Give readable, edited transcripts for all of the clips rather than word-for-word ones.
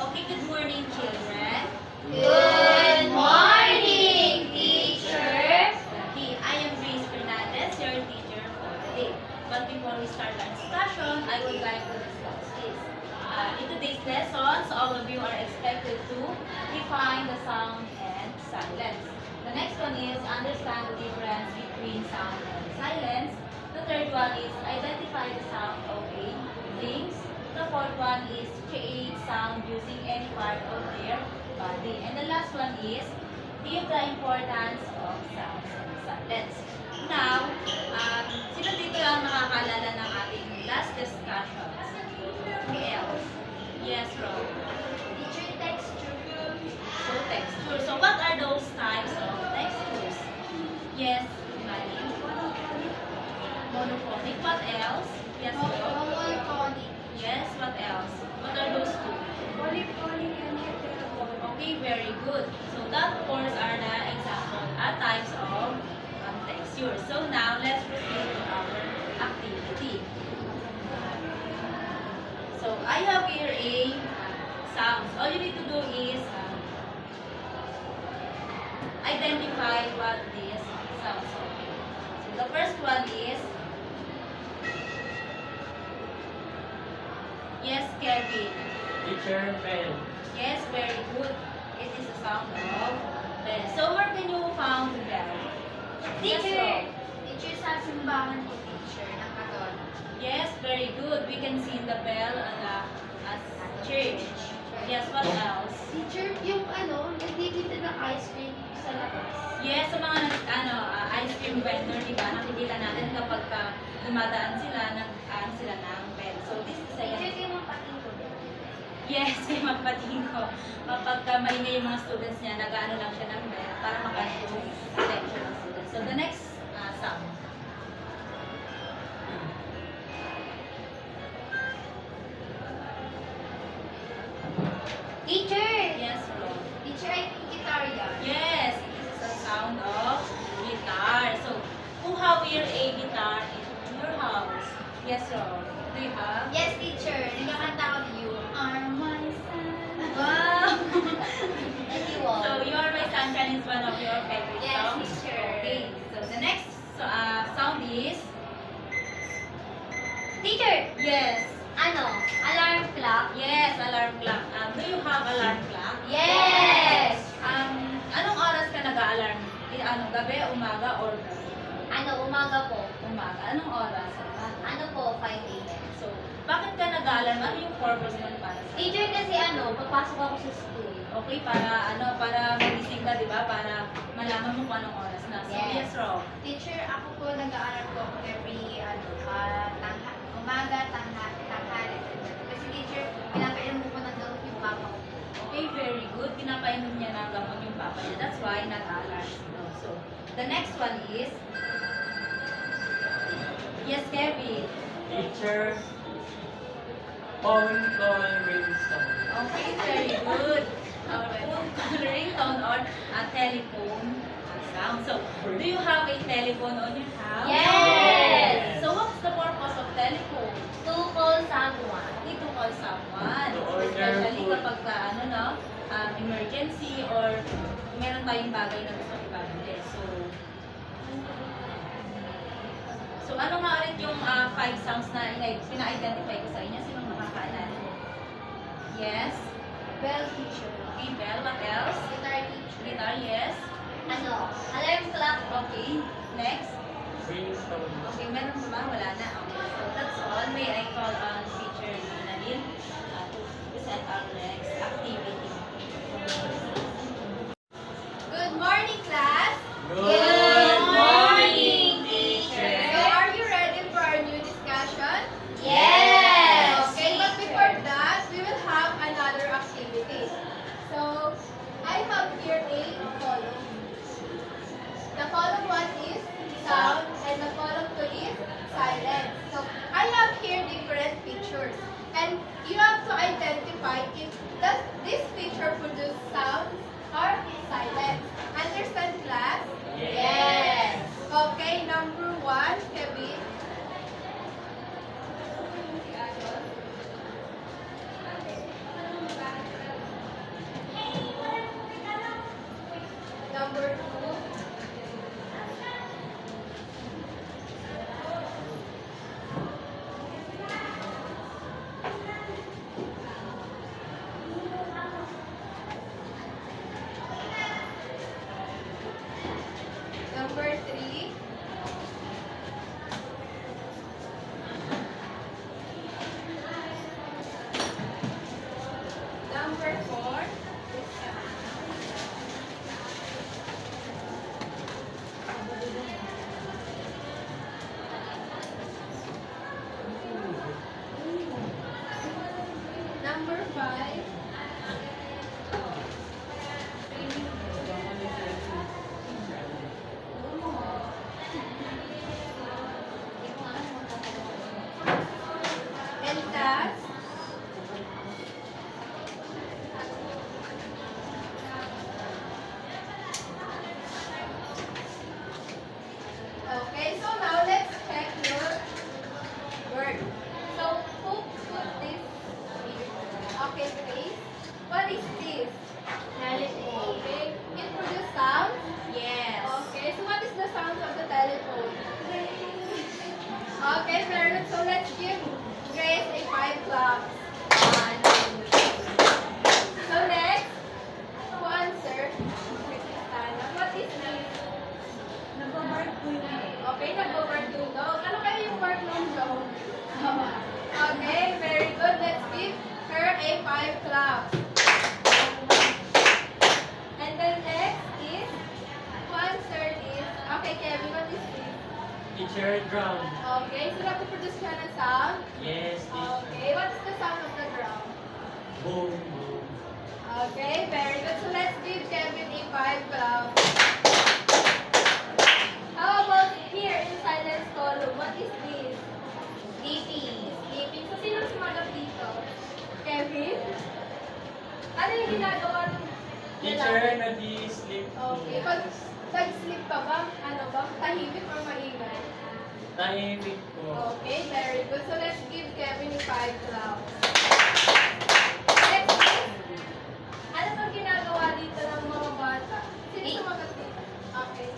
Okay, good morning, children. Good morning, teacher. Okay, I am Grace Fernandez, your teacher for today. But before we start our discussion, I would like to discuss this. In today's lessons, all of you are expected to define the sound and silence. The next one is understand the difference between sound and silence. The third one is identify the sound of a things. The fourth one is create sound using any part of their body. And the last one is give the importance of sounds and silence. Now, sino dito ang nakakaalala ng ating last discussions? Who else? Yes, Rob. Teacher, texture. So, texture. So, what are those types of textures? Yes, Marie. Monophonic. What else? Yes, Rob. Monotonic. Yes, what else? What are those two? Polyphonic and heterophonic. Okay, very good. So that fours are the example types of texture. So now let's proceed to our activity. So I have here a sounds. All you need to do is identify what this sounds are. So the first one is yes, Kevin. Teacher, bell. Yes, very good. It is a sound of bell. So where can you found the bell? Yes, Teacher. Rob. Teacher, sa simbahan po, teacher, ng Katolik. Yes, very good. We can see the bell as church. Yes, what else? Teacher, yung nagtitinda ng ice cream sa labas. Yes, sa mga ice cream vendor, di ba? Nakikita natin kapag dumadaan sila, nag-aan sila ng bell. So this is a Teacher, yung mga pating ko. yes, kay magpatingin ko. Kapag maingay yung mga students niya, nag-ano lang siya ng bell para makain yung attention ng students. So the next sound. Teacher! Yes, Ro. Teacher, I think guitar yan. Yes, this is a sound of guitar. So, who have here a guitar in your house? Yes, Ro. Do you have? Yes, teacher. Nagkakanta ko na You Are My Sun. Wow! And you all. So, You Are My Sunshine is one of your favorite Yes, songs? teacher. Okay, so the next sound is? Teacher! Yes. Alarm clock? Yes, alarm clock. Do you have alarm clock? Yes! Anong oras ka nag-alarm? Gabi, umaga, or Umaga po. umaga? Anong oras? 5 a.m. So, bakit ka nag-alarm? Ano yung purpose nun para sa Teacher, kasi papasok ako sa school. Okay, para magising ka, di ba? Para malaman mo kung anong oras na. So, Yes. yes, Ro. Teacher, ako po nag-aaral po every umaga, tanghali. Kasi teacher, pinapainom ko po ng gamot yung papa ko. Okay, very good. Pinapainom niya ng gamot yung papa niya. That's why nag-alarm. So, the next one is yes, Kevin. Teacher, phone call ringtone. Okay, very good. Ringtone or a telephone sound. So, do you have a telephone on your house? Yes! So, what's the purpose of telephone? To call someone. Need to call someone. To order Especially food. kapag emergency or meron tayong bagay na gusto ibabili. So ano nga ulit yung 5 sounds na pina-identify ko sa inyo? Sinong makakaalala? Yes? Bell teacher. Okay, bell. What else? Guitar teacher. Guitar, yes. Alarm clock. Okay. Next? Ringtone. Okay, meron pa ba? Wala na. Okay, so that's all. May I call on teacher Nadine to present our next activity. Good morning, class. Good morning, teacher. So, are you ready for our new discussion? Yes. Okay, but before that, we will have another activity. So, I have here a column. The column 1 is sound and the column 2 is silence. So, I have here different pictures. And you have to identify if this picture produce sound or silence. Understand, class? Yes. Okay, number 1, Kevin. Number 4. Number 5. And last, okay, so now let's check your word. So, who put this here? Okay, please. What is this? Telephone. Okay, it produces sound. Yes. Okay, so what is the sound of the telephone? Okay, very good. So let's give Grace a 5 claps. So next, who answer? Christiana. What is this? Okay, nag-work yung dog. Ano kayo yung work ng dog? Okay, very good. Let's give her a 5 claps. And then next is, who answered this? Okay, Kevin, what is this? Teacher, drum. Okay, so nagpo-produce siya ng sound. Yes, teacher. Okay, what's the sound of the drum? Boom, boom. Okay, very good. So let's give Kevin a 5 claps. How about here in silence column? What is this? Sleeping. Sleeping. So sino sumagot dito? Kevin? Ano yung ginagawa ng Teacher, nag-sleep. Okay, pag nag-sleep ka ba, ano ba, tahimik or maingay? Tahimik po. Okay, very good. So let's give Kevin a 5 claps. Next is, ano bang ginagawa dito ng mga bata? Sino sumagot dito? Okay.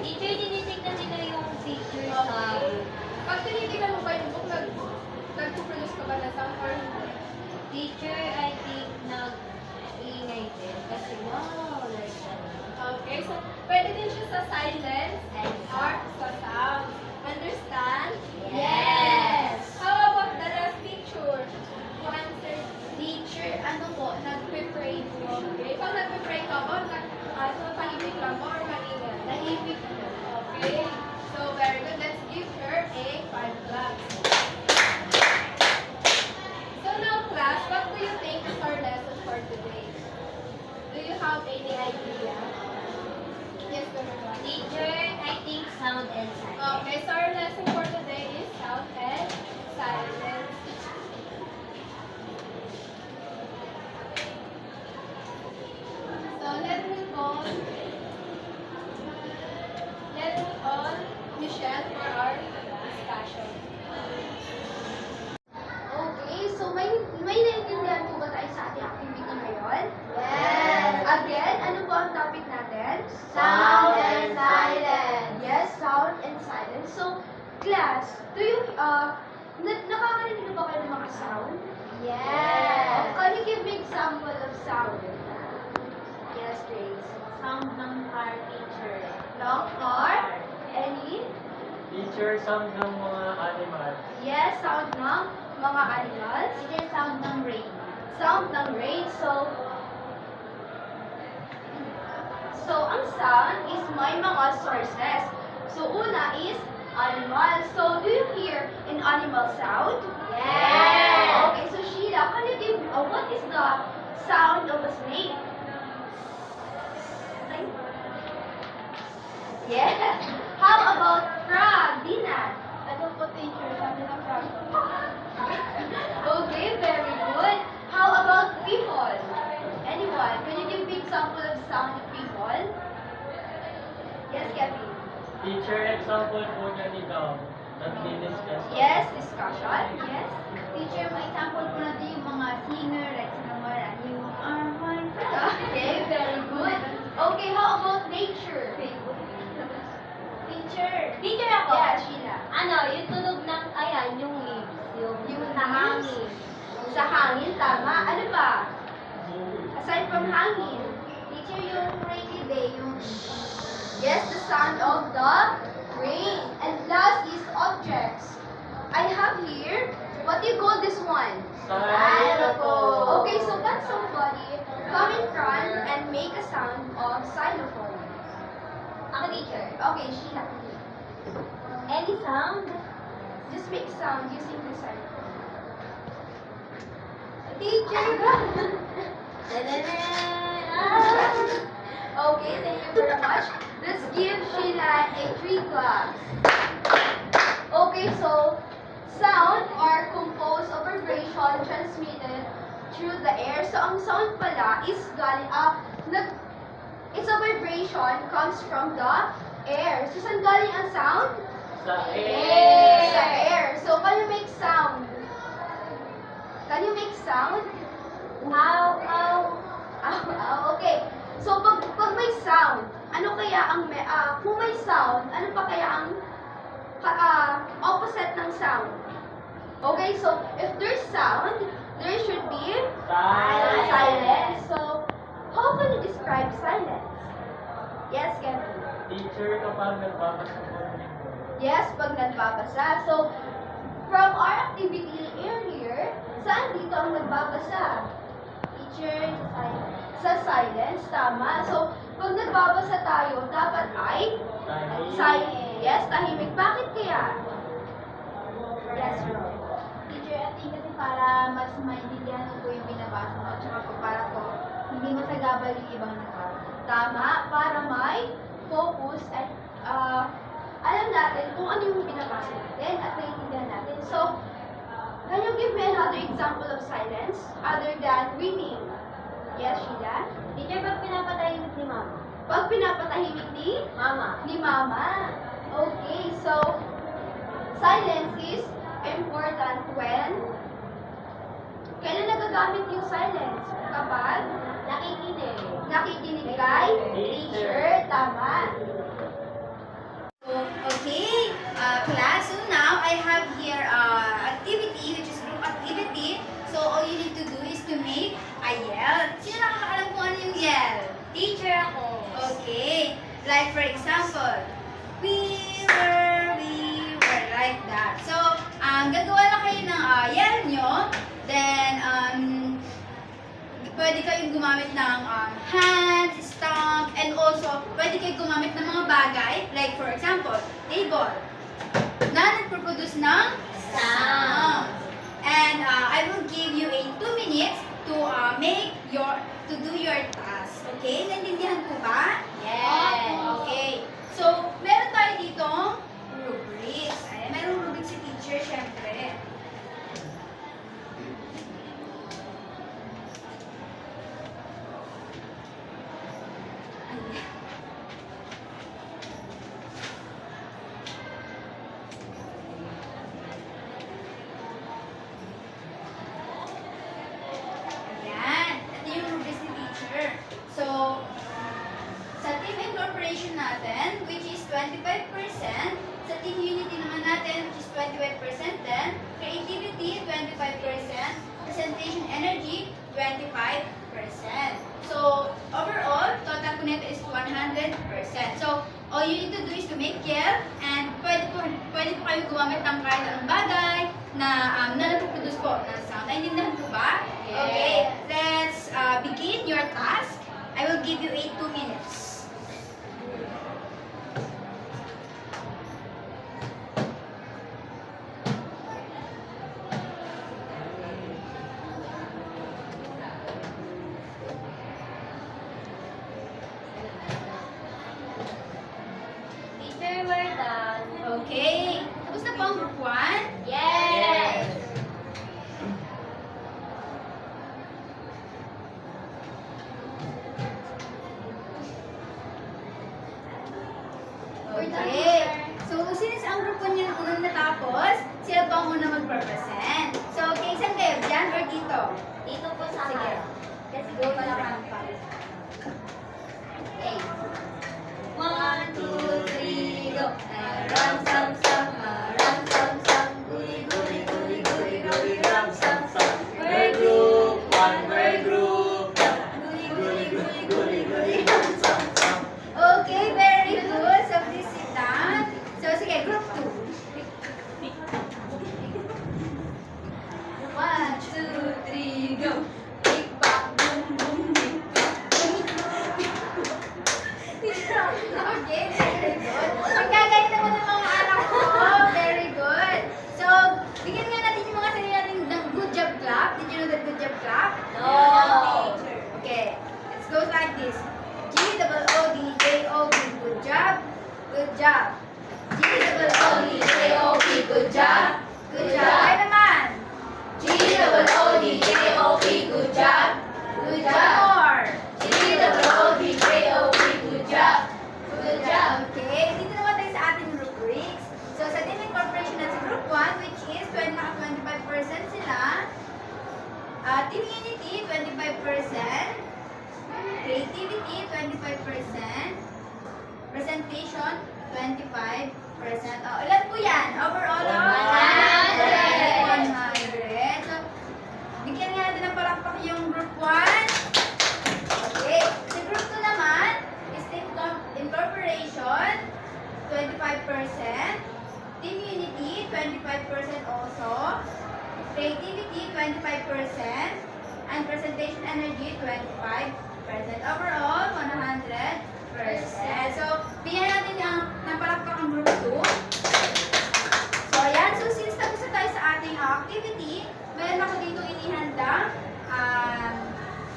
Teacher, tinitignan nila yung teacher Okay. sound. Pag tinitingnan mo ba yung book, nag-produce ka ba na sound or hindi? Teacher, I think nag-ingay din. Kasi wow, like that. Okay, so pwede din siya sa silence And or sa sound. Understand? Yes. How about the last picture? Who answered? Teacher, ano po, Nagpe-pray po. Okay, pag nagpe-pray ka ba, tahimik lang ba or maingay? tahimik po. Okay, so very good. Let's give her a 5 claps. So now class, what do you think is our lesson for today? Do you have any idea? Yes, go ahead. Teacher, I think sound and silence. Okay, so our lesson for today is sound and silence. So let me call Michelle for our discussion. Okay, so may naiintindihan po ba tayo sa ating activity ngayon? Yes. Again, ano po ang topic natin? Sound and silence. Yes, sound and silence. So, class, do you, nakakarinig na ba kayo ng mga sound? Can you give me example of sound? Yes, Grace. Sound ng car, teacher. Long car? Any? Teacher, sound ng mga animals. Yes, sound ng mga animals. Teacher, sound ng rain. Sound ng rain. So ang sound is may mga sources. So, una is animal. So, do you hear an animal sound? Yes. Okay, so Sheila, can you give, what is the sound of a snake? Yes. How about frog, Dina? Ano po teacher, sabi ng frog? Okay, very good. How about people? Anyone? Can you give me example of sound of people? Yes, Kevin. Teacher, example po niya ni Dom. Nag-discuss. Yes, discussion. Yes. Teacher, may example po natin yung mga singer, like Sinamara, you are my Okay, very good. Okay, how about nature? Teacher ako. Yeah, Sheila. Ano, yung tunog ng, ayan, yung leaves. Yung sa hangin. Sa hangin, tama. Ano ba? Aside from hangin. Teacher, yung rainy day, yung Yes, the sound of the rain. And last is objects. I have here, what do you call this one? Xylophone. Okay, so can somebody teacher. Okay, Sheila. Any sound? Just make sound using the sign. Teacher! Okay, thank you very much. Let's give Sheila a 3 claps. Okay, so sound are composed of vibration transmitted through the air. So ang sound pala is it's a vibration comes from the air. So saan galing ang sound? Sa Sa air. So can you make sound? Can you make sound? Ow, ow. Ow, ow. Okay. So pag may sound, ano kaya ang kung may sound, ano pa kaya ang opposite ng sound? Okay, so if there's sound, there should be silence. So how can you describe silence? Yes, Kevin. Teacher, kapag nagbabasa po ng libro. Yes, pag nagbabasa. So, from our activity earlier, saan dito ang nagbabasa? Teacher, sa silence, tama. So, pag nagbabasa tayo, dapat ay silent. Yes, tahimik. Bakit kaya? Yes, Ro. Teacher, I think kasi para mas maintindihan mo po yung binabasa mo, at saka po para po hindi masagabal yung ibang nakabasa. Tama, para may focus at alam natin kung ano yung binabasa natin at naiintindihan natin. So, can you give me another example of silence other than reading? Yes, Sheila? Teacher, pag pinapatahimik ni Mama. Pag pinapatahimik ni Mama. Mama. Okay, so silence is important when kailan nagagamit yung silence? Kapag nakikinig kay teacher. Tama. Okay, class. So now I have here activity, which is group activity. So all you need to do is to make a yell. Sino nakakaalam kung ano yung yell? Teacher ako. Okay. Like for example, we were like that. So, gagawa lang kayo ng yell nyo. Then, pwede kayong gumamit ng hands, stomp, and also, pwede kayong gumamit ng mga bagay. Like for example, table na nagproproduce ng sound. And I will give you a 2 minutes to to do your task. Okay? Naintindihan po ba? Yes. Okay. So, meron tayo ditong rubrics. Ayan, meron rubrics si teacher, syempre. Ayan. Ayan. Ito yung rubrics ni teacher. So, sa team incorporation natin, which is 25%, sa team unity naman natin, which is 25%, then creativity, 25%, presentation energy, 25%. So, overall, total po nito is 100%. So, all you need to do is to make care, and pwede po kayo gumamit ng kahit anong bagay na naproduce po ng sound. Naintindihan po ba? Yes. Okay, let's begin your task. I will give you 2 minutes. Teacher, we're done. Okay, tapos na po ang group 1? Yes. Okay. So, since ang grupo niyo unang natapos, sila pa ang unang mag-represent. So, okay, saan kayo? Diyan or dito? Dito po sa Sige. harap. Let's go na lang. Okay. 1, 2, 3, go. Ram, sam, sam, ram, sam, sam. Guli, guli, guli, guli, guli, ram, sam, sam. We're group, we're group. Guli, guli, guli, guli, guli, ram, sam, sam. Okay, very good. So, please sit down. So, sige, group 2. 1, 2, 3, go. Big Community, 25%. Creativity, 25%. Presentation, 25%. Oh, ilan po yan? Overall, 100. 100. So, bigyan nga natin ng palakpak yung group 1. Okay. Sa group 2 naman, is incorporation, 25%. Team unity, 25% also. Creativity, 25%. And presentation energy, 25%. Overall, 100%. So, bigyan natin ng palakpak ang group 2. So, ayan. So, since tapos na tayo sa ating activity, meron ako dito inihandang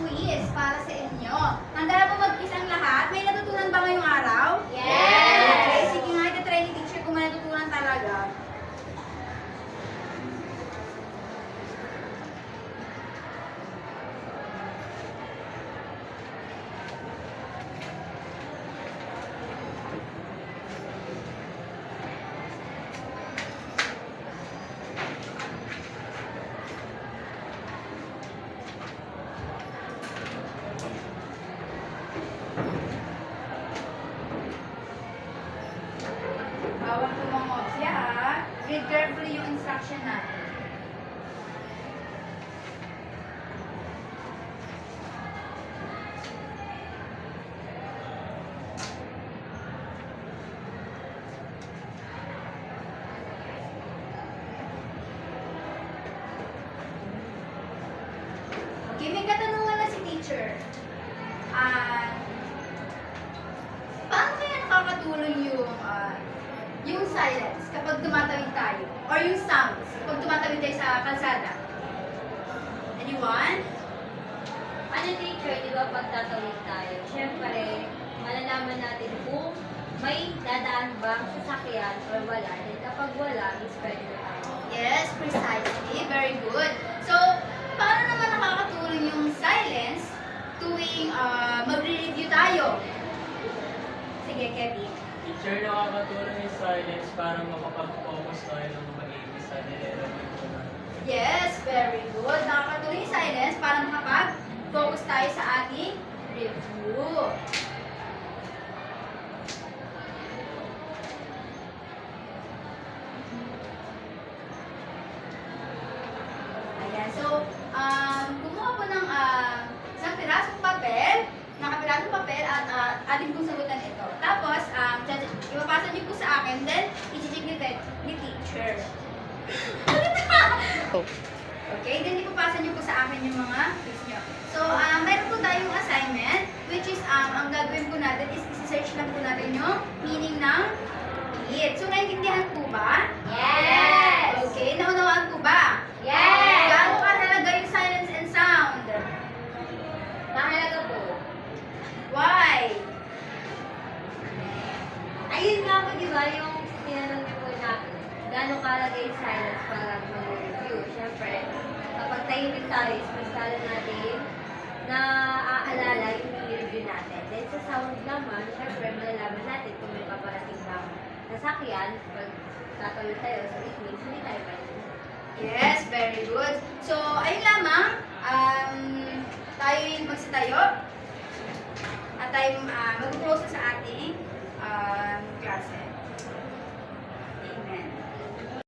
quiz para sa inyo. Handa na po mag-quiz ang lahat? May natutunan ba ngayong araw? Yes! Okay, sige nga, ita-try ni teacher kung may natutunan talaga. Bawal tumangopsya ha. Read carefully yung instruction natin. Okay, may katanungan na si teacher. Paano kaya nakakatulong yung silence kapag tumatawid tayo? Or yung sounds kapag tumatawid tayo sa kalsada? Anyone? Ano teacher, di ba pag tatawid tayo, syempre, malalaman natin kung may dadaan bang sasakyan or wala. And kapag wala, is pwede na tayo. Yes, precisely. Very good. So, paano naman nakakatulong yung silence tuwing magre-review tayo? Sige, Kevin. Teacher, nakakatulong yung silence para makapag-focus tayo ng maigi sa nire-review ko na. Yes, very good. Nakakatulong yung silence para makapag-focus tayo sa ating review. Ayan, so, kumuha po ng isang pirasong papel, nakapirasong papel at ating pong sagutan ito. Tapos, ipapasa niyo po sa akin, then i-check ni teacher. Okay, then ipapasa niyo po sa akin yung mga quiz niyo. So, meron po tayong assignment, which is, ang gagawin po natin is i-search lang po natin yung meaning ng it. So, naintindihan po ba? Yes! Okay, naunawaan po ba? Yes! Gaano kahalaga yung silence and sound? Mahalaga po. Why? Ayun nga po, di ba, yung tinanong niyo po na gano'ng kalagay yung silence para mag-review. Siyempre, kapag tahimik tayo, is mas lalo natin na aalala yung review natin. Then sa sound naman, siyempre, malalaman natin kung may paparating bang nasakyan pag tatawid tayo. So, it means hindi tayo pwede. Yes, very good. So, ayun lamang. Tayo yung magsitayo. At tayo mag-close sa ating klase. Amen.